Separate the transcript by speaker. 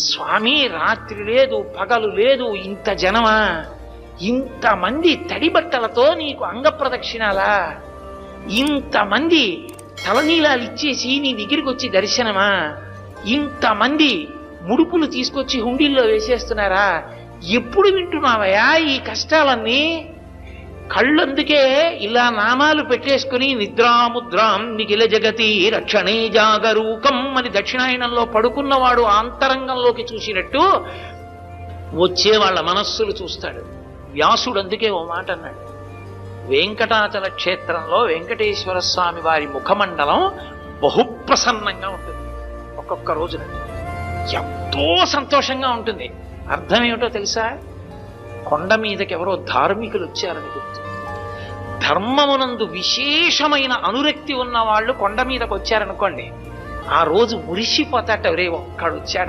Speaker 1: స్వామి రాత్రి లేదు పగలు లేదు, ఇంత జనమా, ఇంతమంది తడి బట్టలతో నీకు అంగ ప్రదక్షిణాలా, ఇంతమంది తలనీలాలు ఇచ్చేసి నీ దగ్గరికి వచ్చి దర్శనమా, ఇంతమంది ముడుపులు తీసుకొచ్చి హుండీల్లో వేసేస్తున్నారా, ఎప్పుడు వింటున్నావయా ఈ కష్టాలన్నీ? కళ్ళందుకే ఇలా నామాలు పెట్టేసుకుని నిద్రాముద్రాం నిఖిల జగతి రక్షణే జాగరూకం అని దక్షిణాయనంలో పడుకున్నవాడు ఆంతరంగంలోకి చూసినట్టు వచ్చే వాళ్ళ మనస్సులు చూస్తాడు. వ్యాసుడు అందుకే ఓ మాట అన్నాడు, వెంకటాచల క్షేత్రంలో వెంకటేశ్వర స్వామి వారి ముఖమండలం బహుప్రసన్నంగా ఉంటుంది. ఒక్కొక్క రోజున ఎంతో సంతోషంగా ఉంటుంది. అర్థం ఏమిటో తెలుసా? కొండ మీదకి ఎవరో ధార్మికులు వచ్చారని గుర్తు. ధర్మమునందు విశేషమైన అనురక్తి ఉన్న వాళ్ళు కొండ మీదకి వచ్చారనుకోండి, ఆ రోజు మురిసిపోతాట, ఒరే ఒక్కడు వచ్చాడు